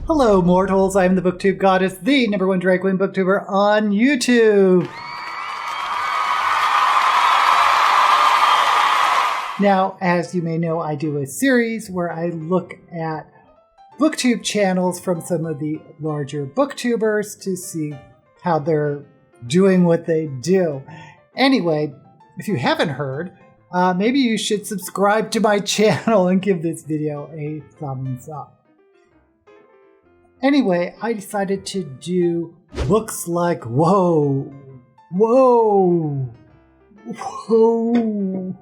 Hello, mortals. I'm the Booktube goddess, the #1 drag queen booktuber on YouTube. Now, as you may know, I do a series where I look at Booktube channels from some of the larger booktubers to see how they're doing what they do. Anyway, if you haven't heard, maybe you should subscribe to my channel and give this video a thumbs up. Anyway, I decided to do Books Like Whoa. Whoa. Whoa.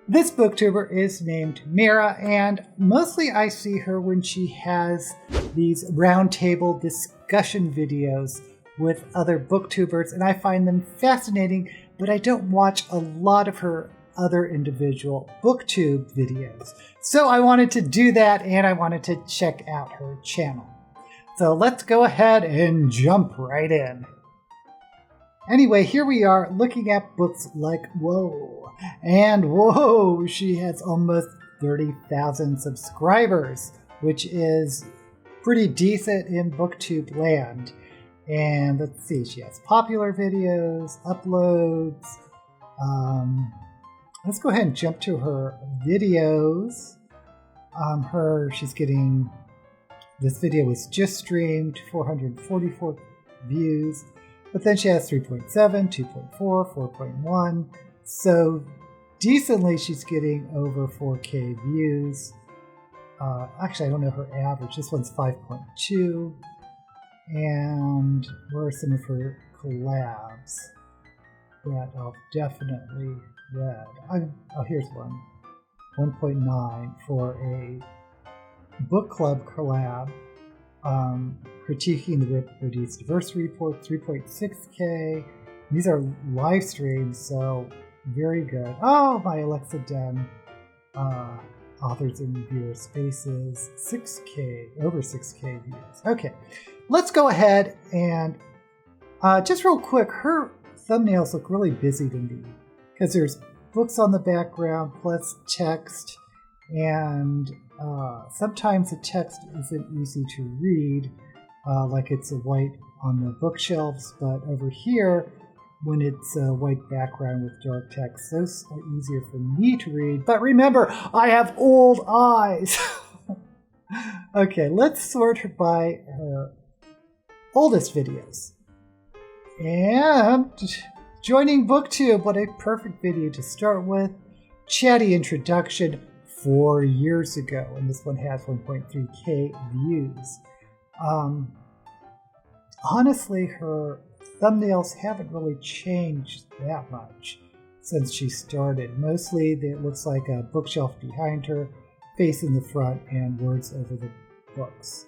This booktuber is named Mira, and mostly I see her when she has these roundtable discussion videos with other booktubers, and I find them fascinating, but I don't watch a lot of her other individual booktube videos. So I wanted to do that, and I wanted to check out her channel. So let's go ahead and jump right in. Anyway, here we are looking at Books Like Whoa. And whoa, she has almost 30,000 subscribers, which is pretty decent in booktube land. And let's see, she has popular videos, uploads. Let's go ahead and jump to her videos. She's getting, this video was just streamed, 444 views, but then she has 3.7, 2.4, 4.1. So decently she's getting over 4K views. Actually, I don't know her average. This one's 5.2. And where are some of her collabs that I've definitely read? Oh, here's one. 1.9 for a book club collab. Critiquing the British Diversity Report, 3.6K. These are live streams, so very good. Oh, my Alexa Den. Authors and reviewer spaces, 6K, over 6K views. Okay, let's go ahead and just real quick, her thumbnails look really busy to me because there's books on the background plus text, and sometimes the text isn't easy to read, like it's a white on the bookshelves, but over here, when it's a white background with dark text, those are easier for me to read. But remember, I have old eyes. Okay, let's sort her by her oldest videos. And joining Booktube, what a perfect video to start with. Chatty introduction 4 years ago, and this one has 1.3K views. Honestly, her thumbnails haven't really changed that much since she started. Mostly it looks like a bookshelf behind her, face in the front, and words over the books.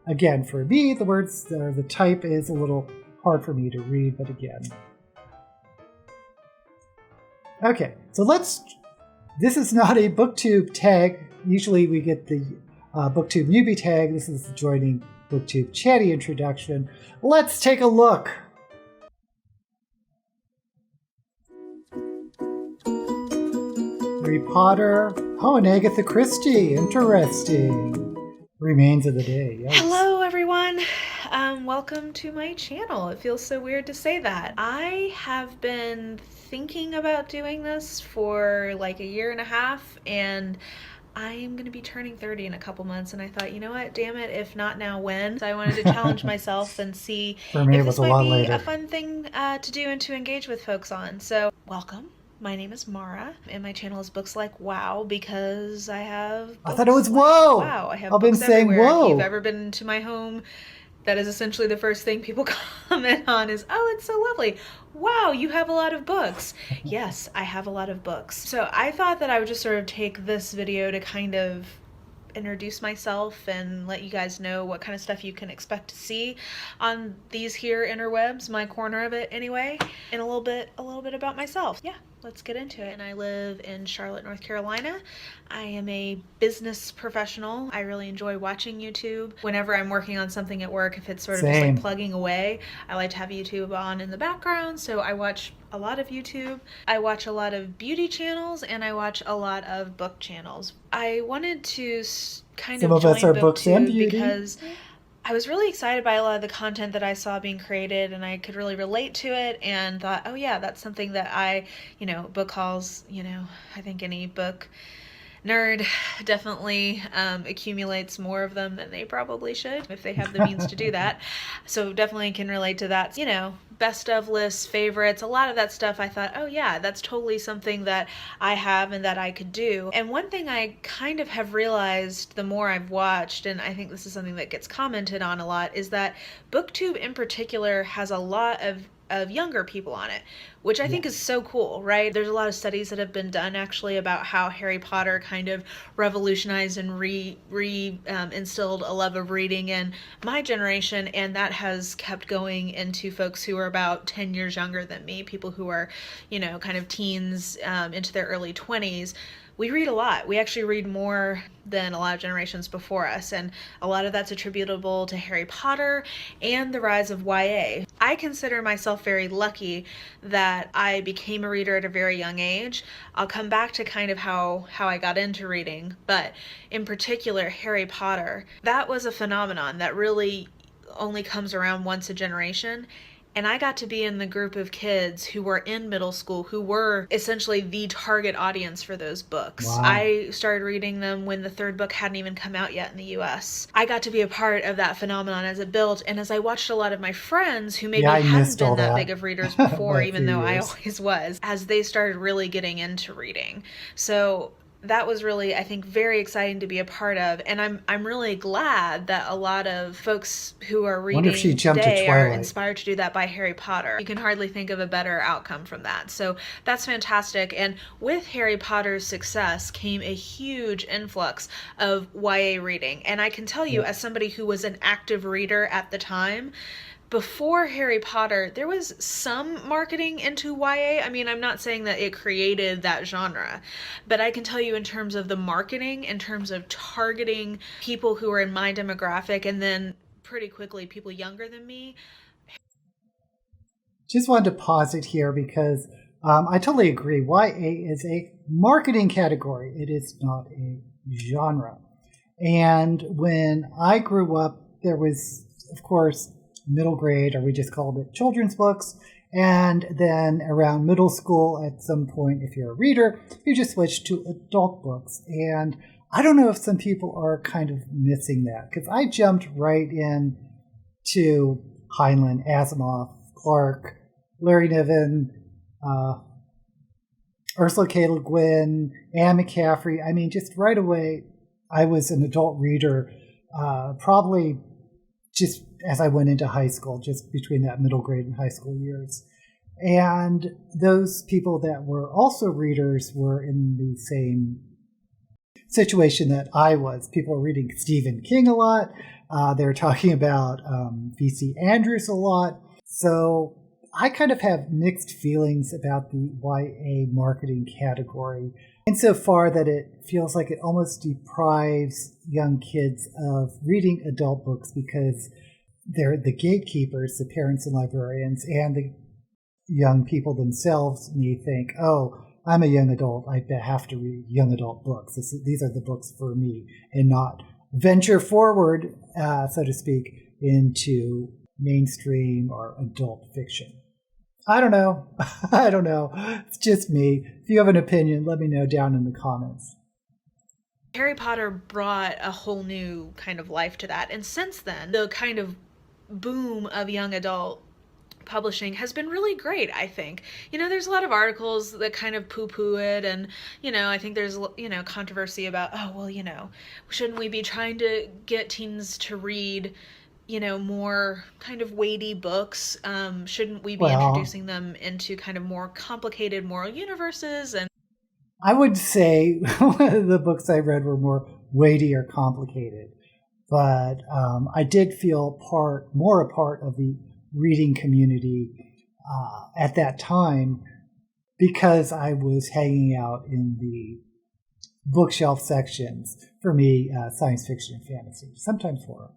Again, for me, the words, the type is a little hard for me to read, but again. Okay, so this is not a Booktube tag. Usually we get the Booktube newbie tag. This is the joining Booktube chatty introduction. Let's take a look. Harry Potter. Oh, and Agatha Christie. Interesting. Remains of the day. Yes. Hello, everyone. Welcome to my channel. It feels so weird to say that. I have been thinking about doing this for like 1.5 years, and I'm going to be turning 30 in a couple months, and I thought, you know what, damn it, if not now, when? So I wanted to challenge myself and see if this might be a fun thing to do and to engage with folks on. So, welcome. My name is Mara, and my channel is Books Like Wow because I have books. I thought it was whoa! Wow, I have I've books been saying everywhere. whoa. If you've ever been to my home, that is essentially the first thing people comment on is, oh, it's so lovely. Wow, you have a lot of books. Yes, I have a lot of books. So I thought that I would just sort of take this video to kind of introduce myself and let you guys know what kind of stuff you can expect to see on these here interwebs, my corner of it anyway, and a little bit about myself. Yeah. let's get into it. And I live in Charlotte, North Carolina. I am a business professional. I really enjoy watching YouTube. Whenever I'm working on something at work, if it's sort of just like plugging away, I like to have YouTube on in the background. So I watch a lot of YouTube. I watch a lot of beauty channels, and I watch a lot of book channels. I wanted to kind Some of join us are books and beauty because I was really excited by a lot of the content that I saw being created, and I could really relate to it and thought, oh yeah, that's something that book hauls, I think any book nerd definitely accumulates more of them than they probably should if they have the means to do that. So definitely can relate to that. Best of lists, favorites, a lot of that stuff. I thought, oh yeah, that's totally something that I have and that I could do. And one thing I kind of have realized the more I've watched, and I think this is something that gets commented on a lot, is that Booktube in particular has a lot of younger people on it, which I think is so cool, right? There's a lot of studies that have been done actually about how Harry Potter kind of revolutionized and instilled a love of reading in my generation, and that has kept going into folks who are about 10 years younger than me, people who are, kind of teens into their early 20s. We read a lot. We actually read more than a lot of generations before us, and a lot of that's attributable to Harry Potter and the rise of YA. I consider myself very lucky that I became a reader at a very young age. I'll come back to kind of how I got into reading, but in particular, Harry Potter, that was a phenomenon that really only comes around once a generation. And I got to be in the group of kids who were in middle school, who were essentially the target audience for those books. Wow. I started reading them when the third book hadn't even come out yet in the US. I got to be a part of that phenomenon as it built, and as I watched a lot of my friends who maybe hadn't been that big of readers before, even though I always was, as they started really getting into reading. So that was really, I think, very exciting to be a part of, and I'm really glad that a lot of folks who are reading today are inspired to do that by Harry Potter. You can hardly think of a better outcome from that. So that's fantastic. And with Harry Potter's success came a huge influx of YA reading. And I can tell you, as somebody who was an active reader at the time, before Harry Potter, there was some marketing into YA. I mean, I'm not saying that it created that genre, but I can tell you in terms of the marketing, in terms of targeting people who are in my demographic, and then pretty quickly people younger than me. Just wanted to pause it here because I totally agree. YA is a marketing category. It is not a genre. And when I grew up, there was, of course, middle grade, or we just called it children's books. And then around middle school, at some point, if you're a reader, you just switch to adult books. And I don't know if some people are kind of missing that, because I jumped right in to Heinlein, Asimov, Clarke, Larry Niven, Ursula K. Le Guin, Anne McCaffrey. I mean, just right away, I was an adult reader, probably just as I went into high school, just between that middle grade and high school years. And those people that were also readers were in the same situation that I was. People were reading Stephen King a lot. They were talking about V.C. Andrews a lot. So I kind of have mixed feelings about the YA marketing category, insofar that it feels like it almost deprives young kids of reading adult books because they're the gatekeepers, the parents and librarians, and the young people themselves may think, oh, I'm a young adult, I have to read young adult books. These are the books for me, and not venture forward, so to speak, into mainstream or adult fiction. I don't know. I don't know. It's just me. If you have an opinion, let me know down in the comments. Harry Potter brought a whole new kind of life to that. And since then, the kind of boom of young adult publishing has been really great, I think. There's a lot of articles that kind of poo-poo it, and, I think there's, controversy about, shouldn't we be trying to get teens to read more kind of weighty books? Shouldn't we be introducing them into kind of more complicated moral universes? And I would say the books I read were more weighty or complicated, but I did feel more a part of the reading community at that time, because I was hanging out in the bookshelf sections. For me, science fiction and fantasy, sometimes horror.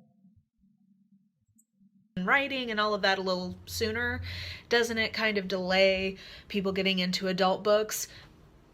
Writing and all of that a little sooner, doesn't it kind of delay people getting into adult books?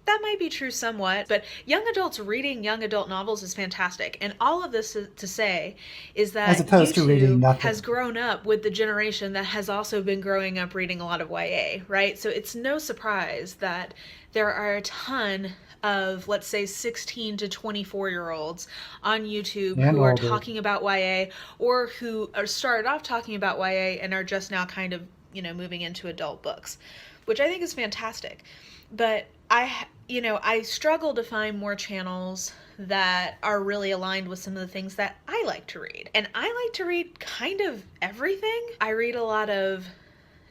That might be true somewhat, but young adults reading young adult novels is fantastic. And all of this to say is that as opposed to reading nothing, has grown up with the generation that has also been growing up reading a lot of YA, right? So it's no surprise that there are a ton of, let's say, 16 to 24-year-olds on YouTube and who are older. talking about YA, or who are started off talking about YA and are just now kind of, moving into adult books, which I think is fantastic. But I struggle to find more channels that are really aligned with some of the things that I like to read. And I like to read kind of everything. I read a lot of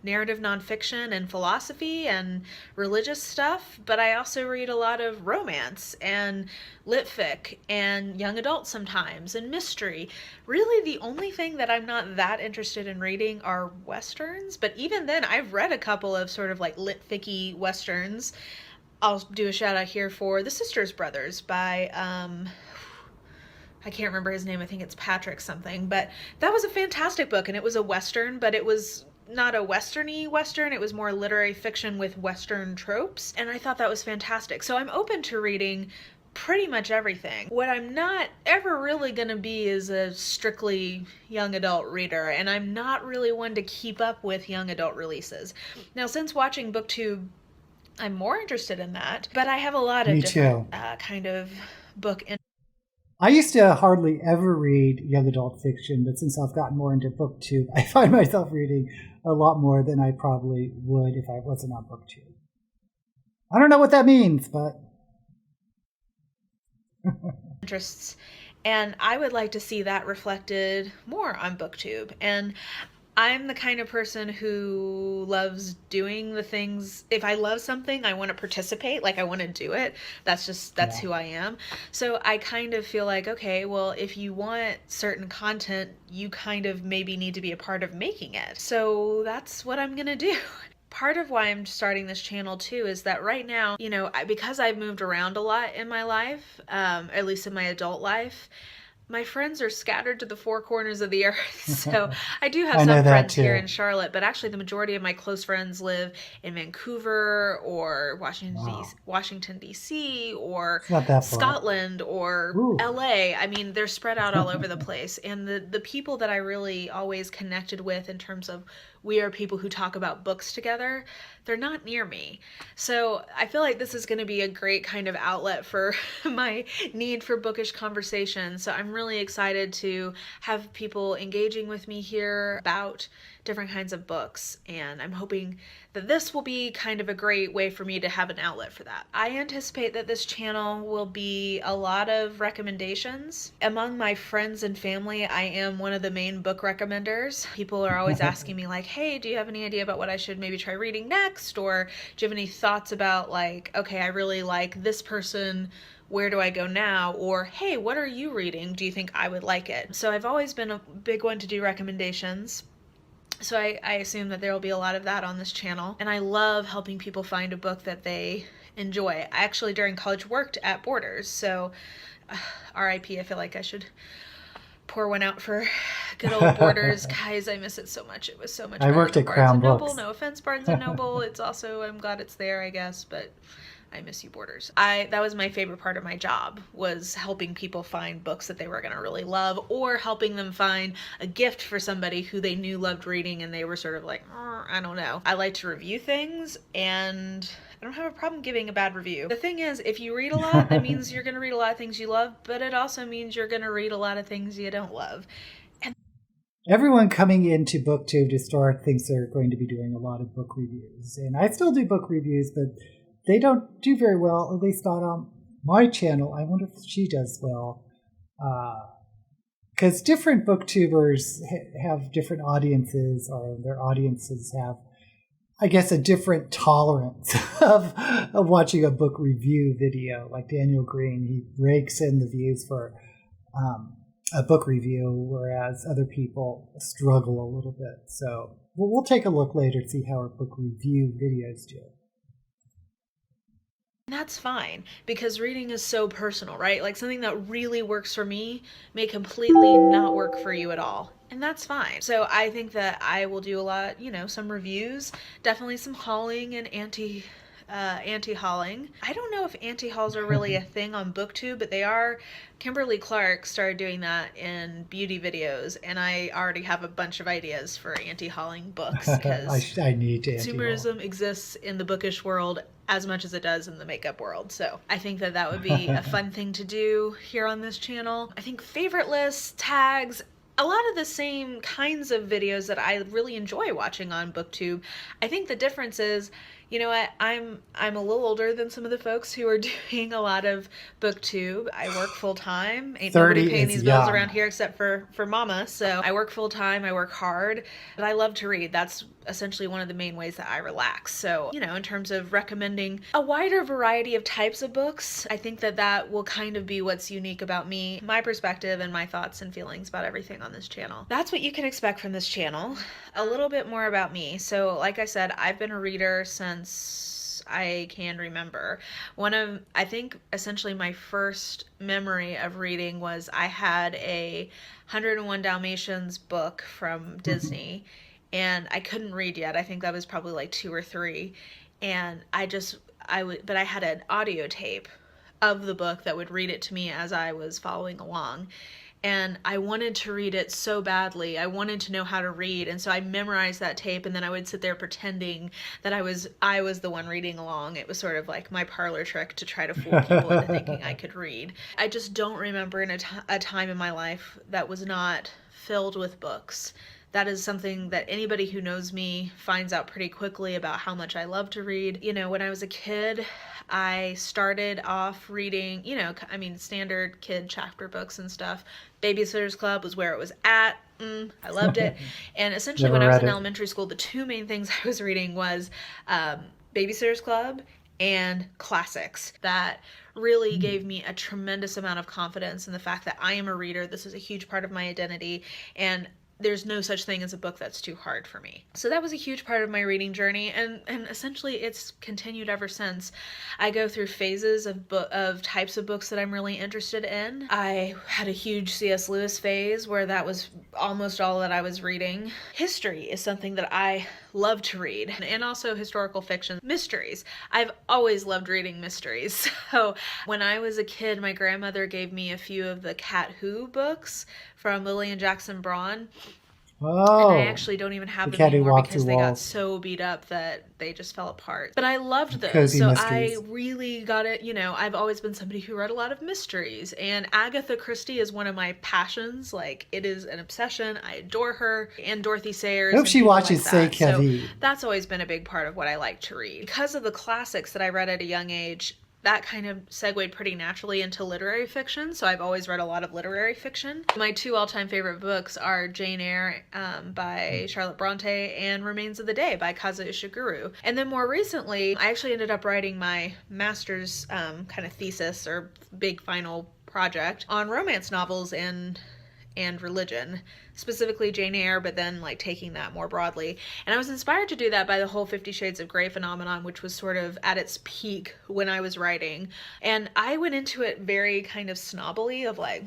narrative nonfiction and philosophy and religious stuff, but I also read a lot of romance and lit fic and young adult sometimes and mystery. Really, the only thing that I'm not that interested in reading are westerns, but even then I've read a couple of sort of like lit fic-y westerns. I'll do a shout out here for The Sisters Brothers by I can't remember his name. I think it's Patrick something, but that was a fantastic book, and it was a western, but it was not a westerny western. It was more literary fiction with western tropes, and I thought that was fantastic. So I'm open to reading pretty much everything. What I'm not ever really going to be is a strictly young adult reader, and I'm not really one to keep up with young adult releases. Now, since watching Booktube, I'm more interested in that, but I have a lot of different kind of book. I used to hardly ever read young adult fiction, but since I've gotten more into Booktube, I find myself reading a lot more than I probably would if I wasn't on Booktube. I don't know what that means, but interests, and I would like to see that reflected more on Booktube. And I'm the kind of person who loves doing the things. If I love something, I want to participate, like I want to do it. That's who I am. So I kind of feel like, okay, well, if you want certain content, you kind of maybe need to be a part of making it. So that's what I'm going to do. Part of why I'm starting this channel too is that right now, because I've moved around a lot in my life, at least in my adult life, my friends are scattered to the four corners of the earth. So I do have some friends here in Charlotte, but actually the majority of my close friends live in Vancouver or Washington, D.C. or Scotland or LA. I mean, they're spread out all over the place. And the people that I really always connected with in terms of we are people who talk about books together, they're not near me. So I feel like this is going to be a great kind of outlet for my need for bookish conversation. So I'm really excited to have people engaging with me here about different kinds of books, and I'm hoping that this will be kind of a great way for me to have an outlet for that. I anticipate that this channel will be a lot of recommendations. Among my friends and family, I am one of the main book recommenders. People are always asking me like, hey, do you have any idea about what I should maybe try reading next? Or do you have any thoughts about like, okay, I really like this person, where do I go now? Or, hey, what are you reading? Do you think I would like it? So I've always been a big one to do recommendations. So I assume that there will be a lot of that on this channel. And I love helping people find a book that they enjoy. I actually, during college, worked at Borders. So RIP, I feel like I should pour one out for good old Borders. Guys, I miss it so much. It was so much better. I worked at Crown Books. No offense, Barnes & Noble. It's also, I'm glad it's there, I guess, but I miss you, Borders. That was my favorite part of my job, was helping people find books that they were going to really love, or helping them find a gift for somebody who they knew loved reading and they were sort of like, I don't know. I like to review things, and I don't have a problem giving a bad review. The thing is, if you read a lot, that means you're going to read a lot of things you love, but it also means you're going to read a lot of things you don't love. Everyone coming into Booktube to start thinks they're going to be doing a lot of book reviews, and I still do book reviews, but they don't do very well, at least not on my channel. I wonder if she does well. Because different booktubers have different audiences, or their audiences have, I guess, a different tolerance of watching a book review video. Like Daniel Green, he rakes in the views for a book review, whereas other people struggle a little bit. So we'll take a look later to see how our book review videos do. That's fine, because reading is so personal, right? Like something that really works for me may completely not work for you at all. And that's fine. So I think that I will do a lot, some reviews, definitely some hauling and anti-hauling. I don't know if anti-hauls are really a thing on BookTube, but they are. Kimberly Clark started doing that in beauty videos, and I already have a bunch of ideas for anti-hauling books because I need to consumerism exists in the bookish world as much as it does in the makeup world. So I think that that would be a fun thing to do here on this channel. I think favorite lists, tags, a lot of the same kinds of videos that I really enjoy watching on BookTube. I think the difference is, you know what, I'm a little older than some of the folks who are doing a lot of BookTube. I work full time. Ain't nobody paying these bills around here except for mama. So I work full time, I work hard, but I love to read. That's essentially one of the main ways that I relax. So, in terms of recommending a wider variety of types of books, I think that that will kind of be what's unique about me, my perspective, and my thoughts and feelings about everything on this channel. That's what you can expect from this channel. A little bit more about me. So, like I said, I've been a reader since I can remember. I think essentially my first memory of reading was I had a 101 Dalmatians book from Disney. And I couldn't read yet. I think that was probably like 2 or 3. And but I had an audio tape of the book that would read it to me as I was following along. And I wanted to read it so badly. I wanted to know how to read. And so I memorized that tape, and then I would sit there pretending that I was the one reading along. It was sort of like my parlor trick to try to fool people into thinking I could read. I just don't remember a time in my life that was not filled with books. That is something that anybody who knows me finds out pretty quickly about how much I love to read. When I was a kid, I started off reading, standard kid chapter books and stuff. Babysitter's Club was where it was at. I loved it. And essentially when I was in elementary school, the 2 main things I was reading was Babysitter's Club and classics. That really gave me a tremendous amount of confidence in the fact that I am a reader. This is a huge part of my identity, and there's no such thing as a book that's too hard for me. So that was a huge part of my reading journey, and essentially it's continued ever since. I go through phases of types of books that I'm really interested in. I had a huge C.S. Lewis phase where that was almost all that I was reading. History is something that I love to read, and also historical fiction. Mysteries. I've always loved reading mysteries. So when I was a kid, my grandmother gave me a few of the Cat Who books from Lillian Jackson Braun. Oh, and I actually don't even have them anymore because they got so beat up that they just fell apart. But I loved those. Cozy so mysteries. I really got it. I've always been somebody who read a lot of mysteries, and Agatha Christie is one of my passions. Like, it is an obsession. I adore her, and Dorothy Sayers. I hope she watches like Say Kevin. So that's always been a big part of what I like to read. Because of the classics that I read at a young age, that kind of segued pretty naturally into literary fiction, so I've always read a lot of literary fiction. My 2 all-time favorite books are Jane Eyre by Charlotte Bronte and Remains of the Day by Kazuo Ishiguro. And then more recently, I actually ended up writing my master's kind of thesis or big final project on romance novels and religion, specifically Jane Eyre, but then like taking that more broadly. And I was inspired to do that by the whole 50 Shades of Grey phenomenon, which was sort of at its peak when I was writing. And I went into it very kind of snobbily of like,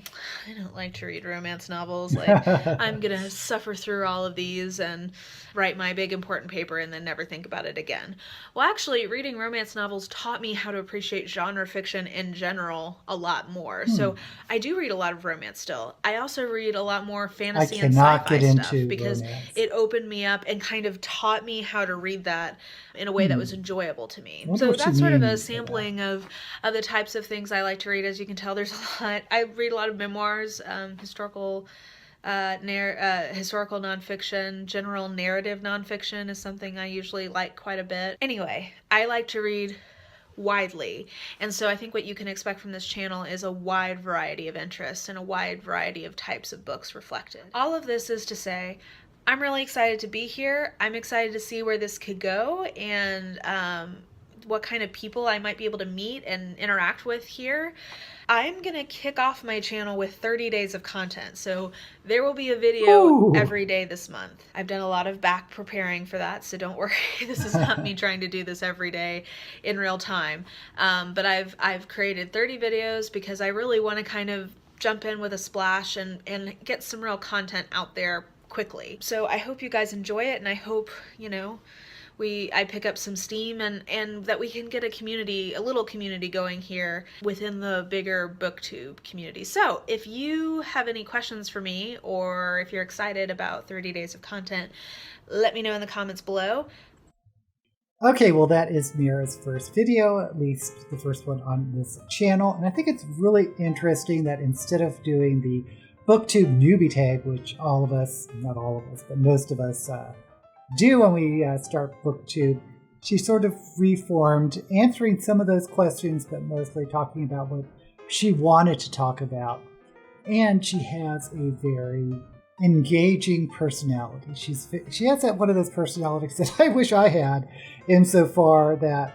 I don't like to read romance novels. Like, I'm gonna suffer through all of these and write my big important paper and then never think about it again. Well, actually, reading romance novels taught me how to appreciate genre fiction in general a lot more. So I do read a lot of romance still. I also read a lot more fantasy and sci-fi stuff because it opened me up and kind of taught me how to read that in a way that was enjoyable to me. So that's sort of a sampling of the types of things I like to read. As you can tell, there's a lot. I read a lot of memoirs, historical nonfiction. General narrative nonfiction is something I usually like quite a bit. Anyway, I like to read widely, and so I think what you can expect from this channel is a wide variety of interests and a wide variety of types of books reflected. All of this is to say, I'm really excited to be here. I'm excited to see where this could go, and what kind of people I might be able to meet and interact with here, I'm going to kick off my channel with 30 days of content. So there will be a video every day this month. I've done a lot of back preparing for that, so don't worry. This is not me trying to do this every day in real time. But I've created 30 videos because I really want to kind of jump in with a splash and get some real content out there quickly. So I hope you guys enjoy it, and I hope, I pick up some steam and that we can get a little community going here within the bigger BookTube community. So if you have any questions for me, or if you're excited about 30 days of content, let me know in the comments below. Okay, well, that is Mira's first video, at least the first one on this channel. And I think it's really interesting that instead of doing the BookTube newbie tag, which all of us, not all of us, but most of us do when we start BookTube, she sort of reformed, answering some of those questions, but mostly talking about what she wanted to talk about. And she has a very engaging personality. She has one of those personalities that I wish I had, insofar that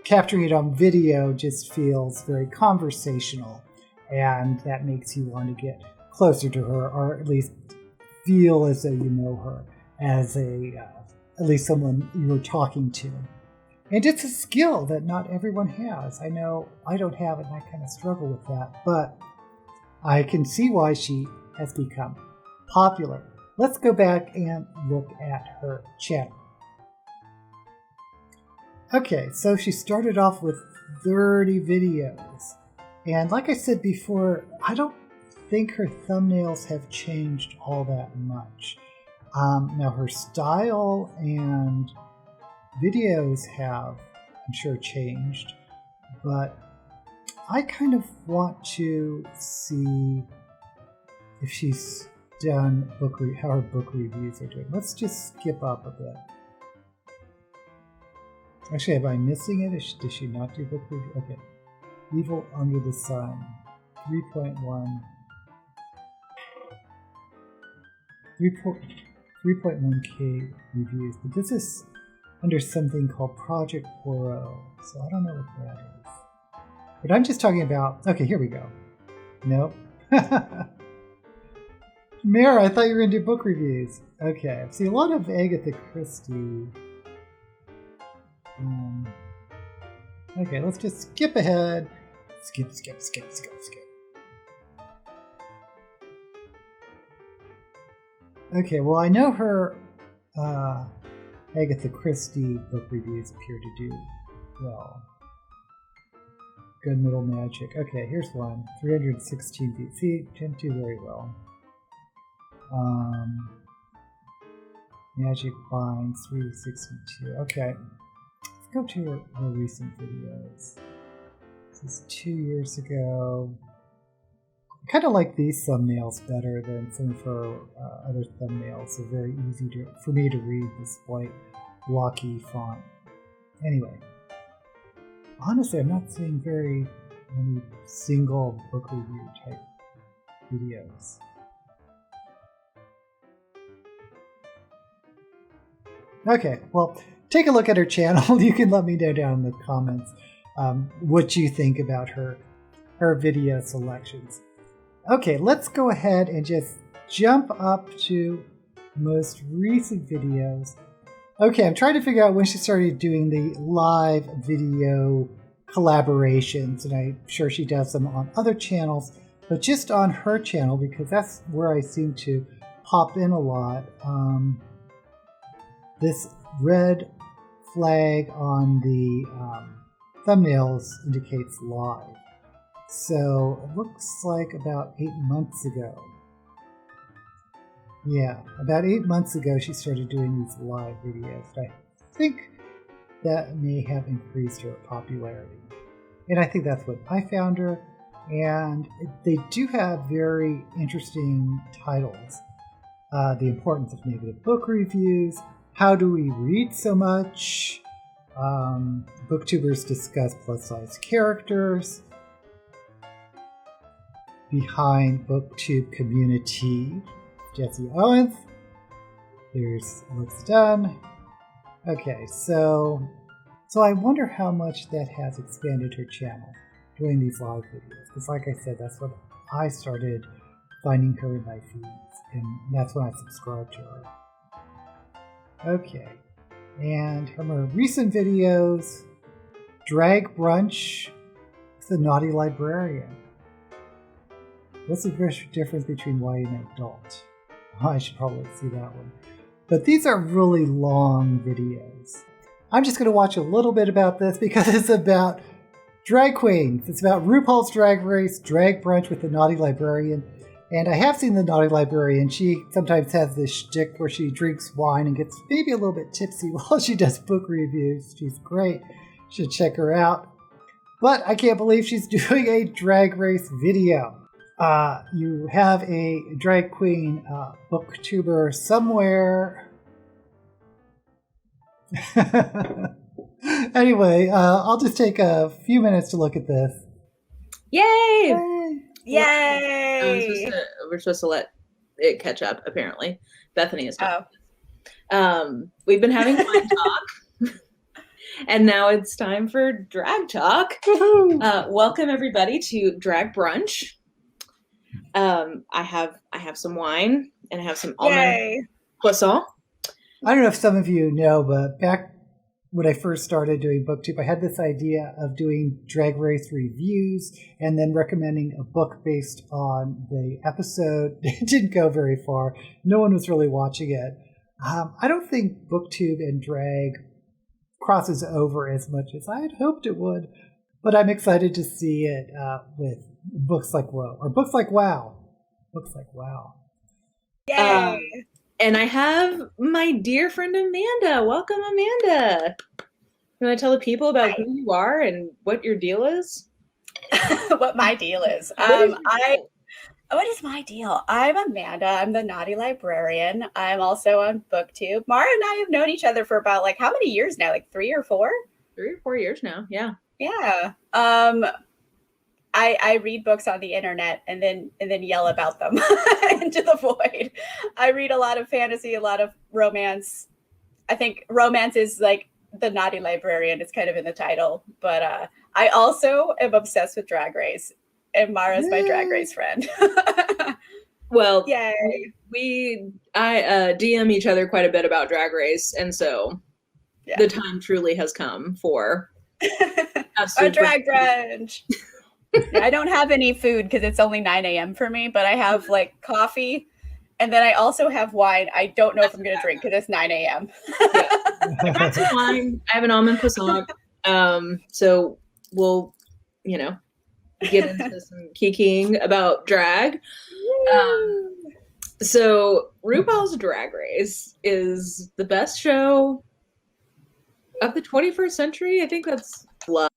capturing it on video just feels very conversational, and that makes you want to get closer to her, or at least feel as though you know her as at least someone you're talking to. And it's a skill that not everyone has. I know I don't have it, and I kind of struggle with that, but I can see why she has become popular. Let's go back and look at her channel. Okay, so she started off with 30 videos. And like I said before, I don't think her thumbnails have changed all that much. Now her style and videos have, I'm sure, changed, but I kind of want to see if she's done how her book reviews are doing. Let's just skip up a bit. Actually, am I missing it? Did she not do book review? Okay. Evil Under the Sun, 3.1. 3.1k reviews, but this is under something called Project Poirot, so I don't know what that is. But I'm just talking about, okay, here we go. Nope. Mara, I thought you were going to do book reviews. Okay, I see a lot of Agatha Christie. Okay, let's just skip ahead. Skip. Okay, well, I know her Agatha Christie book reviews appear to do well. Good Middle Magic. Okay, here's one. 316 views. See, didn't do very well. Magic Binds, 362. Okay, let's go to her more recent videos. This is 2 years ago. I kind of like these thumbnails better than some of her other thumbnails. They're very easy for me to read this white, blocky font. Anyway, honestly, I'm not seeing very many single book review type videos. Okay, well, take a look at her channel. You can let me know down in the comments what you think about her video selections. Okay, let's go ahead and just jump up to most recent videos. Okay, I'm trying to figure out when she started doing the live video collaborations, and I'm sure she does them on other channels, but just on her channel, because that's where I seem to pop in a lot. This red flag on the thumbnails indicates live. So it looks like about 8 months ago. Yeah, about 8 months ago she started doing these live videos. I think that may have increased her popularity. And I think that's what I found her. And they do have very interesting titles. The Importance of Negative Book Reviews, How Do We Read So Much? Booktubers Discuss Plus-Size Characters, Behind Booktube Community, Jesse Owens. There's What's Done. Okay, so So I wonder how much that has expanded her channel doing these live videos. Because like I said, that's what I started finding her in my feeds, and that's when I subscribed to her. Okay, and her more recent videos, Drag Brunch with the Naughty Librarian. What's the difference between YA and adult? Oh, I should probably see that one. But these are really long videos. I'm just going to watch a little bit about this because it's about drag queens. It's about RuPaul's Drag Race, Drag Brunch with the Naughty Librarian. And I have seen the Naughty Librarian. She sometimes has this shtick where she drinks wine and gets maybe a little bit tipsy while she does book reviews. She's great. You should check her out. But I can't believe she's doing a Drag Race video. You have a drag queen booktuber somewhere. Anyway, I'll just take a few minutes to look at this. Yay! Yay! We're supposed to let it catch up, apparently. Bethany is talking. We've been having fun talk. And now it's time for drag talk. Welcome everybody to Drag Brunch. I have some wine and I have some almond croissant. I don't know if some of you know, but back when I first started doing Booktube, I had this idea of doing Drag Race reviews and then recommending a book based on the episode. It didn't go very far. No one was really watching it. I don't think Booktube and drag crosses over as much as I had hoped it would, but I'm excited to see it with BooksLikeWhoa or BooksLikeWhoa. BooksLikeWhoa. Yay! And I have my dear friend Amanda. Welcome, Amanda. You want to tell the people about who you are and what your deal is? What my deal is? What is my deal? I'm Amanda. I'm the Naughty Librarian. I'm also on Booktube. Mara and I have known each other for about how many years now? 3 or 4? 3 or 4 years now. Yeah. Yeah. I read books on the internet and then yell about them into the void. I read a lot of fantasy, a lot of romance. I think romance is the Naughty Librarian. It's kind of in the title. But I also am obsessed with Drag Race. And Mara's my Drag Race friend. Well, yay! I DM each other quite a bit about Drag Race, and so the time truly has come for a drag brunch. I don't have any food because it's only 9 a.m. for me, but I have coffee, and then I also have wine. I don't know if I'm going to drink because it's 9 a.m. I got some wine. I have an almond croissant. So we'll, get into some kikiing about drag. So RuPaul's Drag Race is the best show of the 21st century. I think that's love.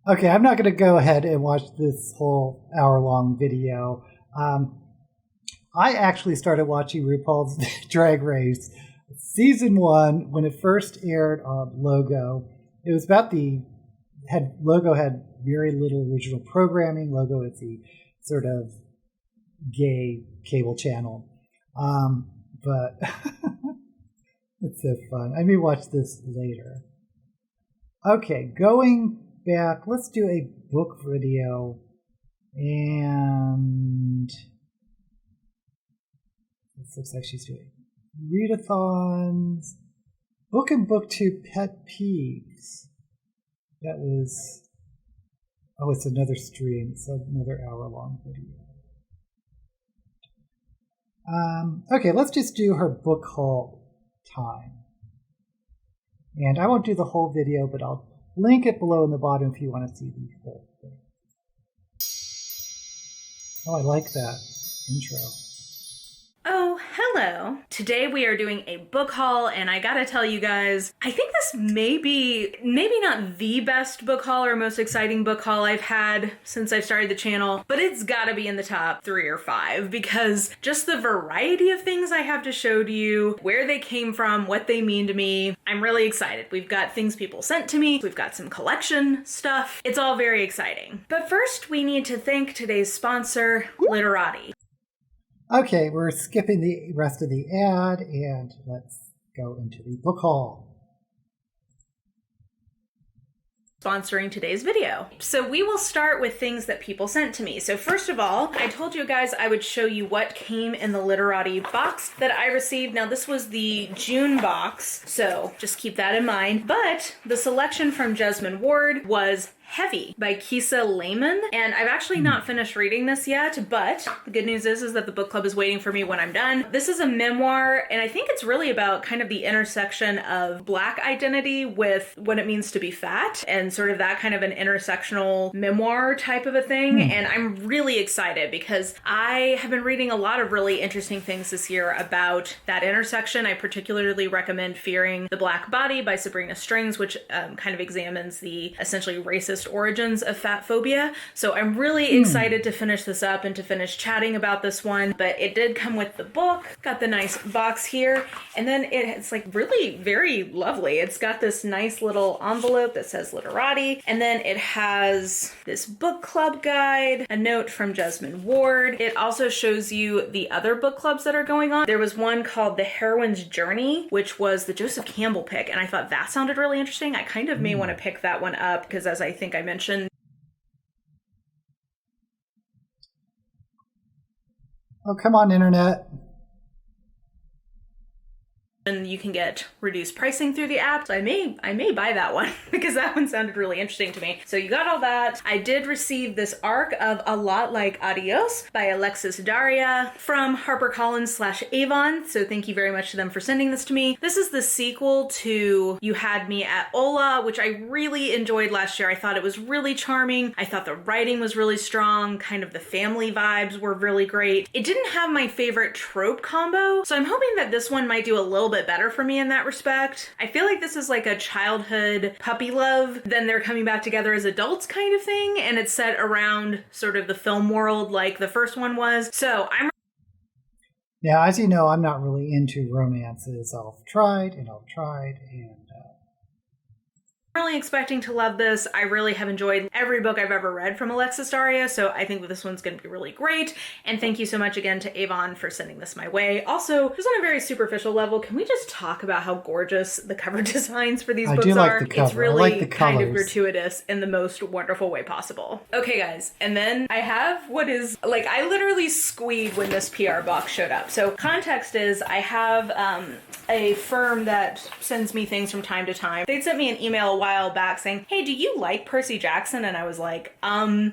Okay, I'm not going to go ahead and watch this whole hour-long video. I actually started watching RuPaul's Drag Race season 1 when it first aired on Logo. It was about Logo had very little original programming. Logo is the sort of gay cable channel. But it's so fun. I may watch this later. Okay, going back, let's do a book video. And this looks like she's doing readathons, book and booktube pet peeves. That was, it's another stream. It's another hour-long video. Okay, let's just do her book haul time. And I won't do the whole video, but I'll link it below in the bottom if you want to see the whole thing. Oh, I like that intro. Oh, hello. Today we are doing a book haul, and I gotta tell you guys, I think this may be maybe not the best book haul or most exciting book haul I've had since I've started the channel, but it's gotta be in the top 3 or 5 because just the variety of things I have to show to you, where they came from, what they mean to me, I'm really excited. We've got things people sent to me, we've got some collection stuff. It's all very exciting. But first, we need to thank today's sponsor, Librarian. Okay, we're skipping the rest of the ad, and let's go into the book haul. sponsoring today's video. So we will start with things that people sent to me. So first of all, I told you guys I would show you what came in the Literati box that I received. Now this was the June box, so just keep that in mind. But the selection from Jesmyn Ward was Heavy by Kisa Lehman, and I've actually not finished reading this yet, but the good news is that the book club is waiting for me when I'm done. This is a memoir, and I think it's really about kind of the intersection of Black identity with what it means to be fat, and sort of that kind of an intersectional memoir type of a thing, and I'm really excited because I have been reading a lot of really interesting things this year about that intersection. I particularly recommend Fearing the Black Body by Sabrina Strings, which kind of examines the essentially racist origins of fat phobia. So I'm really excited to finish this up and to finish chatting about this one. But it did come with the book, got the nice box here, and then it's like really very lovely. It's got this nice little envelope that says Literati, and then it has this book club guide, a note from Jesmyn Ward. It also shows you the other book clubs that are going on. There was one called The Heroine's Journey, which was the Joseph Campbell pick, and I thought that sounded really interesting. I kind of may want to pick that one up because, as I think I mentioned, oh, come on, internet. and you can get reduced pricing through the app. So I may buy that one because that one sounded really interesting to me. So you got all that. I did receive this arc of A Lot Like Adios by Alexis Daria from HarperCollins/Avon. So thank you very much to them for sending this to me. This is the sequel to You Had Me at Ola, which I really enjoyed last year. I thought it was really charming. I thought the writing was really strong. Kind of the family vibes were really great. It didn't have my favorite trope combo, so I'm hoping that this one might do a little bit better for me in that respect. I feel like this is like a childhood puppy love, then they're coming back together as adults kind of thing, and it's set around sort of the film world like the first one was. So I'm Yeah, as you know, I'm not really into romances. I've tried, and really expecting to love this. I really have enjoyed every book I've ever read from Alexis Daria, so I think that this one's going to be really great. And thank you so much again to Avon for sending this my way. Also, just on a very superficial level, can we just talk about how gorgeous the cover designs for these books do like are? the cover. It's really I like the kind of colors. gratuitous in the most wonderful way possible. Okay, guys, and then I have what is, like, I literally squeed when this PR box showed up. So context is I have a firm that sends me things from time to time. They'd sent me an email a while back saying, hey, do you like Percy Jackson? And I was like,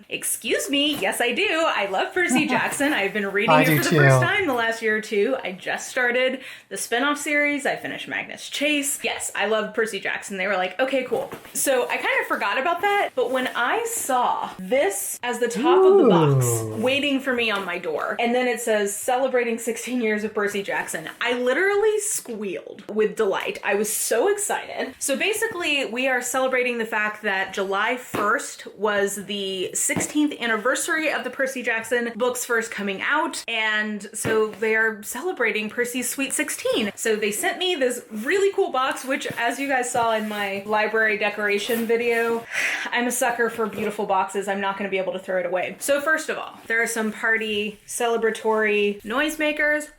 excuse me, yes I do. I love Percy Jackson. I've been reading it for the first time the last year or two. I just started the spin-off series. I finished Magnus Chase. Yes, I love Percy Jackson. They were like, okay, cool. So I kind of forgot about that, but when I saw this as the top of the box waiting for me on my door, and then it says celebrating 16 years of Percy Jackson, I literally squealed with delight. I was so excited. So basically, we are celebrating the fact that July 1st was the 16th anniversary of the Percy Jackson books first coming out, and so they are celebrating Percy's Sweet 16. So they sent me this really cool box, which, as you guys saw in my library decoration video, I'm a sucker for beautiful boxes. I'm not going to be able to throw it away. So first of all, there are some party celebratory noisemakers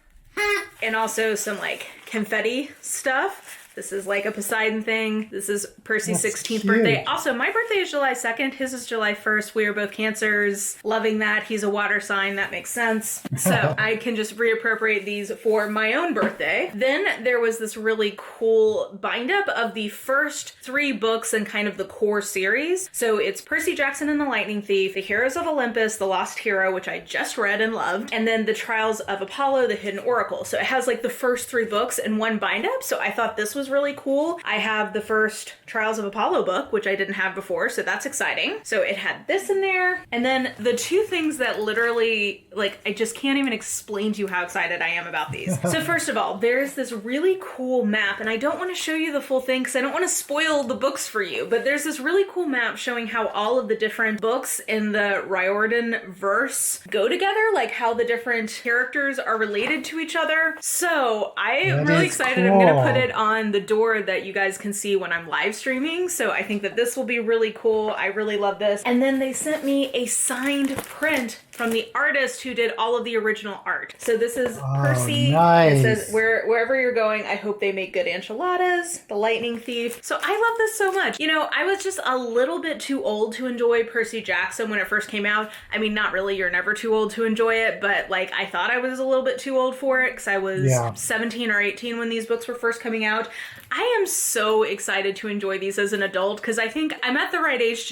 and also some like confetti stuff. This is like a Poseidon thing. This is Percy's 16th birthday. Also, my birthday is July 2nd. His is July 1st. We are both Cancers. Loving that. He's a water sign. That makes sense. So I can just reappropriate these for my own birthday. Then there was this really cool bind up of the first 3 books and kind of the core series. So it's Percy Jackson and the Lightning Thief, The Heroes of Olympus, The Lost Hero, which I just read and loved, and then The Trials of Apollo, The Hidden Oracle. So it has like the first 3 books in one bind up. So I thought this was really cool. I have the first Trials of Apollo book, which I didn't have before, so that's exciting. So it had this in there, and then the 2 things that literally, like, I just can't even explain to you how excited I am about these. So first of all, there's this really cool map, and I don't want to show you the full thing because I don't want to spoil the books for you, but there's this really cool map showing how all of the different books in the Riordan verse go together, like how the different characters are related to each other. So I'm really excited. Cool. I'm going to put it on the the door that you guys can see when I'm live streaming. So I think that this will be really cool. I really love this. And then they sent me a signed print from the artist who did all of the original art. So this is Percy. Nice. It says, wherever you're going, I hope they make good enchiladas, The Lightning Thief. So I love this so much. You know, I was just a little bit too old to enjoy Percy Jackson when it first came out. I mean, not really, you're never too old to enjoy it, but like I thought I was a little bit too old for it because I was 17 or 18 when these books were first coming out. I am so excited to enjoy these as an adult because I think I'm at the right age.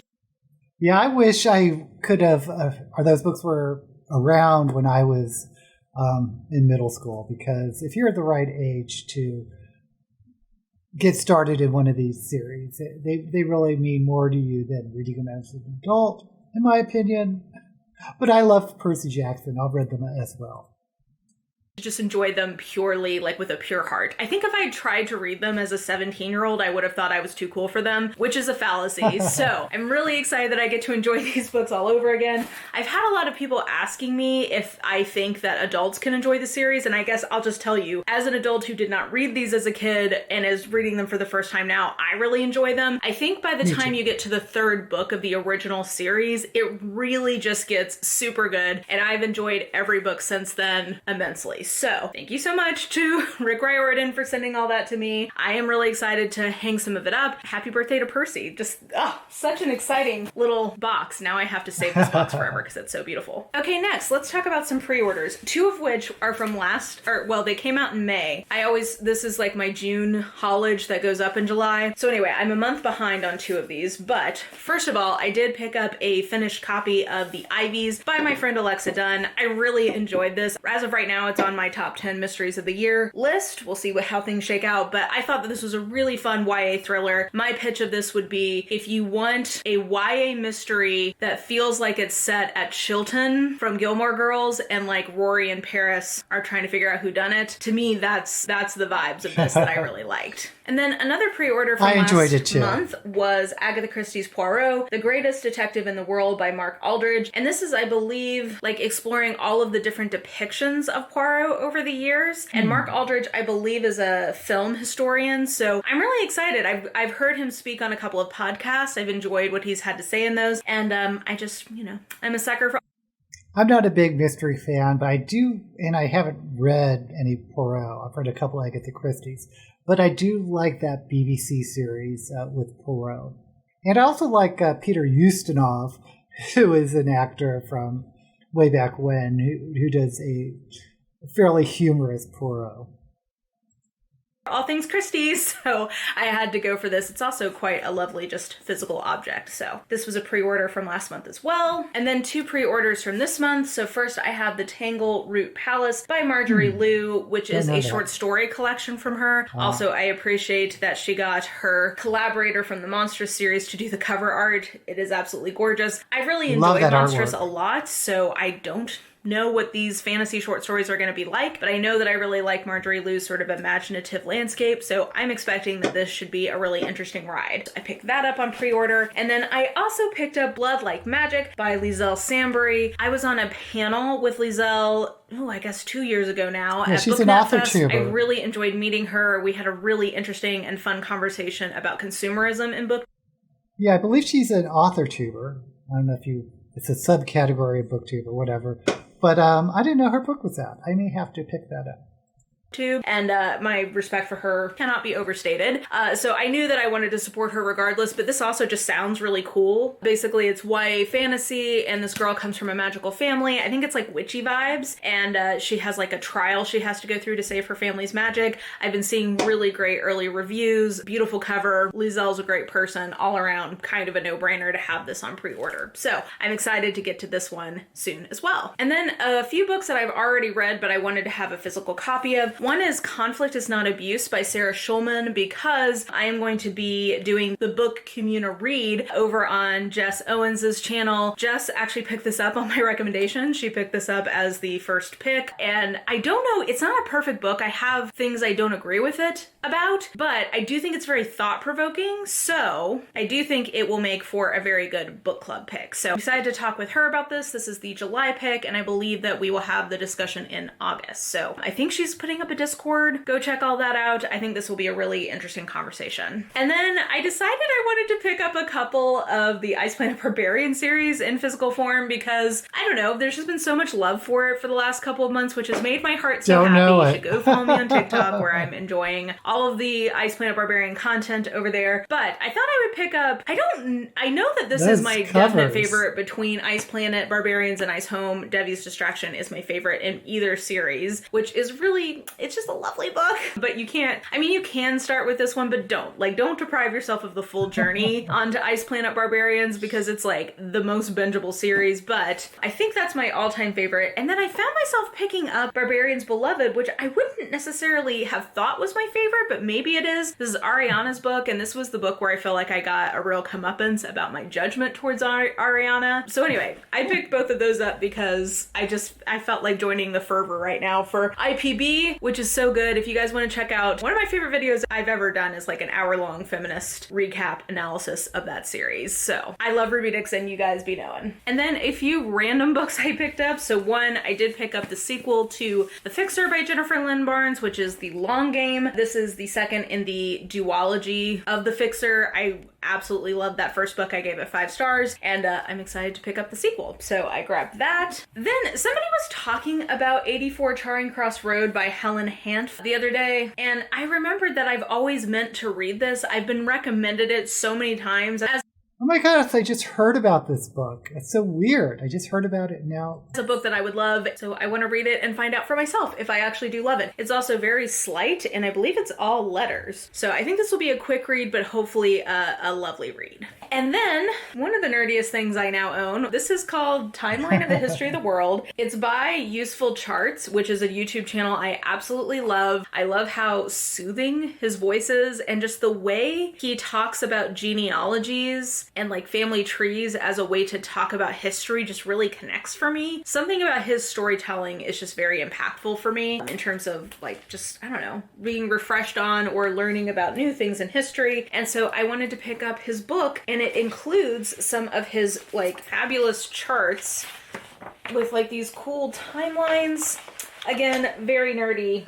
Yeah, I wish I could have, or those books were around when I was in middle school, because if you're at the right age to get started in one of these series, they really mean more to you than reading them as an adult, in my opinion. But I love Percy Jackson. I've read them as well. Just enjoy them purely, like with a pure heart. I think if I tried to read them as a 17-year-old, I would have thought I was too cool for them, which is a fallacy. So I'm really excited that I get to enjoy these books all over again. I've had a lot of people asking me if I think that adults can enjoy the series, and I guess I'll just tell you, as an adult who did not read these as a kid and is reading them for the first time now, I really enjoy them. I think by the time you get to the third book of the original series, it really just gets super good, and I've enjoyed every book since then immensely. So thank you so much to Rick Riordan for sending all that to me. I am really excited to hang some of it up. Happy birthday to Percy. Just, such an exciting little box. Now I have to save this box forever because it's so beautiful. Okay, next, let's talk about some pre-orders, two of which are from they came out in May. This is like my June haulage that goes up in July. So anyway, I'm a month behind on two of these, but first of all, I did pick up a finished copy of The Ivies by my friend Alexa Dunn. I really enjoyed this. As of right now, it's on my top 10 mysteries of the year list. We'll see how things shake out, but I thought that this was a really fun YA thriller. My pitch of this would be, if you want a YA mystery that feels like it's set at Chilton from Gilmore Girls and like Rory and Paris are trying to figure out who done it, to me that's the vibes of this that I really liked. And then another pre-order from last month was Agatha Christie's Poirot, The Greatest Detective in the World by Mark Aldridge. And this is, I believe, like exploring all of the different depictions of Poirot over the years. And Mark Aldridge, I believe, is a film historian. So I'm really excited. I've heard him speak on a couple of podcasts. I've enjoyed what he's had to say in those. And I just, I'm a sucker for... I'm not a big mystery fan, but I do, and I haven't read any Poirot. I've read a couple Agatha Christie's. But I do like that BBC series with Poirot. And I also like Peter Ustinov, who is an actor from way back when, who does a fairly humorous Poirot. All things Christie's, so I had to go for this. It's also quite a lovely just physical object. So this was a pre-order from last month as well. And then two pre-orders from this month. So first I have The Tangle Root Palace by Marjorie Liu, which is a short story collection from her. Also, I appreciate that she got her collaborator from the Monstrous series to do the cover art. It is absolutely gorgeous. I really enjoyed Monstrous a lot, so I don't know what these fantasy short stories are going to be like, but I know that I really like Marjorie Liu's sort of imaginative landscape, so I'm expecting that this should be a really interesting ride. I picked that up on pre-order, and then I also picked up Blood Like Magic by Lizelle Sambury. I was on a panel with Lizelle, I guess 2 years ago now. Yeah, she's an author tuber. I really enjoyed meeting her. We had a really interesting and fun conversation about consumerism in book. Yeah, I believe she's an author tuber. I don't know if it's a subcategory of Booktube or whatever. But I didn't know her book was out. I may have to pick that up. And my respect for her cannot be overstated. So I knew that I wanted to support her regardless, but this also just sounds really cool. Basically, it's YA fantasy, and this girl comes from a magical family. I think it's like witchy vibes, and she has like a trial she has to go through to save her family's magic. I've been seeing really great early reviews, beautiful cover. Lizelle's a great person, all around kind of a no-brainer to have this on pre-order. So I'm excited to get to this one soon as well. And then a few books that I've already read, but I wanted to have a physical copy of. One is Conflict is Not Abuse by Sarah Schulman, because I am going to be doing the book Communa read over on Jess Owens's channel. Jess actually picked this up on my recommendation. She picked this up as the first pick, and I don't know, it's not a perfect book. I have things I don't agree with it, about, but I do think it's very thought-provoking, so I do think it will make for a very good book club pick. So I decided to talk with her about this. This is the July pick, and I believe that we will have the discussion in August. So I think she's putting up a Discord. Go check all that out. I think this will be a really interesting conversation. And then I decided I wanted to pick up a couple of the Ice Planet Barbarian series in physical form because, I don't know, there's just been so much love for it for the last couple of months, which has made my heart so happy. You should go follow me on TikTok where I'm enjoying all of the Ice Planet Barbarian content over there. But I thought I would pick up, I know that this is my definite favorite between Ice Planet Barbarians and Ice Home. Devi's Distraction is my favorite in either series, which is really, it's just a lovely book. But you can't, I mean, you can start with this one, but don't deprive yourself of the full journey onto Ice Planet Barbarians because it's like the most bingeable series. But I think that's my all-time favorite. And then I found myself picking up Barbarians Beloved, which I wouldn't necessarily have thought was my favorite, but maybe it is. This is Ariana's book, and this was the book where I feel like I got a real comeuppance about my judgment towards Ariana. So anyway, I picked both of those up because I felt like joining the fervor right now for IPB, which is so good. If you guys want to check out, one of my favorite videos I've ever done is like an hour-long feminist recap analysis of that series. So I love Ruby Dixon, you guys be knowing. And then a few random books I picked up. So one, I did pick up the sequel to The Fixer by Jennifer Lynn Barnes, which is The Long Game. This is the second in the duology of The Fixer. I absolutely loved that first book. I gave it 5 stars, and I'm excited to pick up the sequel. So I grabbed that. Then somebody was talking about 84 Charing Cross Road by Helen Hanff the other day, and I remembered that I've always meant to read this. I've been recommended it so many times as oh my gosh, I just heard about this book. It's so weird. I just heard about it now. It's a book that I would love, so I want to read it and find out for myself if I actually do love it. It's also very slight, and I believe it's all letters. So I think this will be a quick read, but hopefully a lovely read. And then, one of the nerdiest things I now own, this is called Timeline of the History of the World. It's by Useful Charts, which is a YouTube channel I absolutely love. I love how soothing his voice is, and just the way he talks about genealogies and like family trees as a way to talk about history just really connects for me. Something about his storytelling is just very impactful for me in terms of like just, I don't know, being refreshed on or learning about new things in history. And so I wanted to pick up his book, and it includes some of his like fabulous charts with like these cool timelines. Again, very nerdy.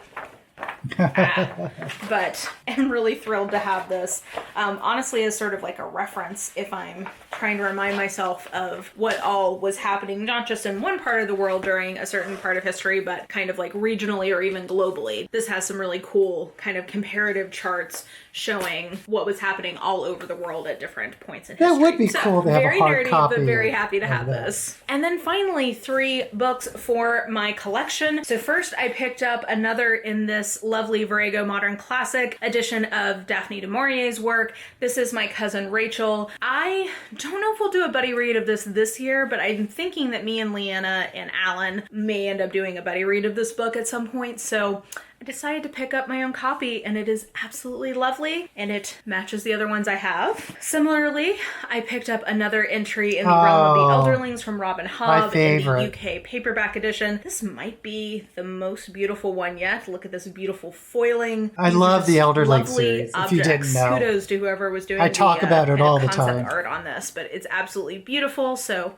But I'm really thrilled to have this. Honestly, as sort of like a reference if I'm trying to remind myself of what all was happening, not just in one part of the world during a certain part of history, but kind of like regionally or even globally. This has some really cool kind of comparative charts showing what was happening all over the world at different points in history. That would be cool to have a hard nerdy, copy. But very happy to have that. this. And then finally, 3 books for my collection. So first, I picked up another in this lovely Virago Modern Classic edition of Daphne du Maurier's work. This is My Cousin Rachel. I don't know if we'll do a buddy read of this year, but I'm thinking that me and Leanna and Alan may end up doing a buddy read of this book at some point. So I decided to pick up my own copy, and it is absolutely lovely, and it matches the other ones I have. Similarly, I picked up another entry in the Realm of the Elderlings from Robin Hobb in the UK paperback edition. This might be the most beautiful one yet. Look at this beautiful foiling. I love the Elderling series, objects. if you didn't know. Kudos to whoever was doing talk about it all the time. Art on this, but it's absolutely beautiful, so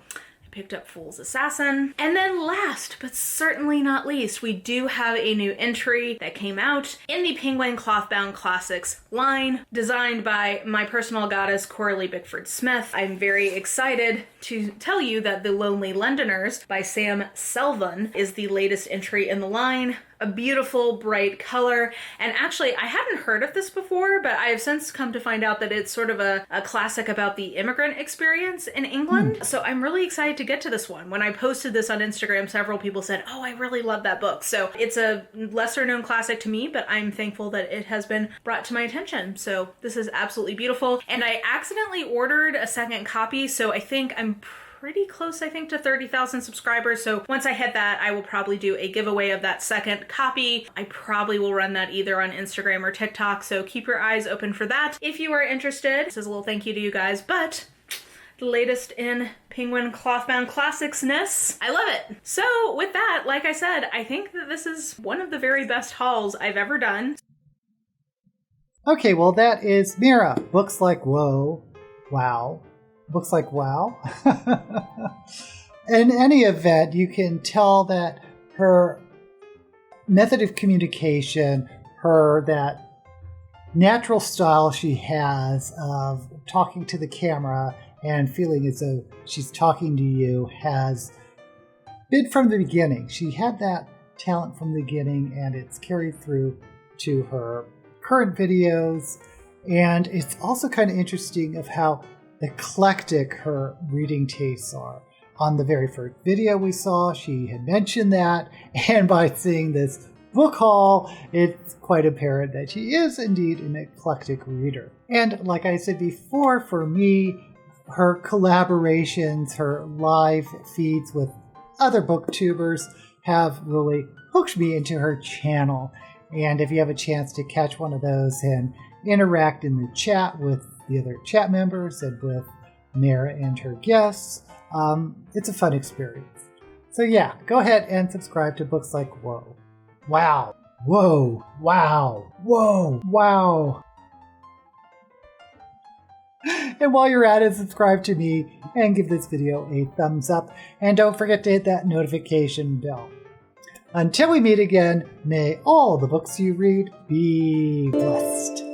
picked up Fool's Assassin. And then last, but certainly not least, we do have a new entry that came out in the Penguin Clothbound Classics line, designed by my personal goddess, Coralie Bickford Smith. I'm very excited to tell you that The Lonely Londoners by Sam Selvon is the latest entry in the line. A beautiful, bright color. And actually, I hadn't heard of this before, but I have since come to find out that it's sort of a classic about the immigrant experience in England. So I'm really excited to get to this one. When I posted this on Instagram, several people said, oh, I really love that book. So it's a lesser known classic to me, but I'm thankful that it has been brought to my attention. So this is absolutely beautiful. And I accidentally ordered a second copy, so I think I'm pretty close, I think, to 30,000 subscribers. So once I hit that, I will probably do a giveaway of that second copy. I probably will run that either on Instagram or TikTok. So keep your eyes open for that if you are interested. This is a little thank you to you guys, but the latest in Penguin Clothbound Classics-ness. I love it. So with that, like I said, I think that this is one of the very best hauls I've ever done. Okay, well, that is Mira. Books Like Whoa. Wow. Books Like Wow. In any event, you can tell that her method of communication, that natural style she has of talking to the camera and feeling as though she's talking to you has been from the beginning. She had that talent from the beginning, and it's carried through to her current videos. And it's also kind of interesting of how eclectic her reading tastes are. On the very first video we saw, she had mentioned that, and by seeing this book haul, it's quite apparent that she is indeed an eclectic reader. And like I said before, for me, her collaborations, her live feeds with other booktubers have really hooked me into her channel. And if you have a chance to catch one of those and interact in the chat with the other chat members and with Mara and her guests, it's a fun experience. So yeah, go ahead and subscribe to Books Like Whoa. Wow. Whoa. Wow. Whoa. Wow. And while you're at it, subscribe to me and give this video a thumbs up. And don't forget to hit that notification bell. Until we meet again, may all the books you read be blessed.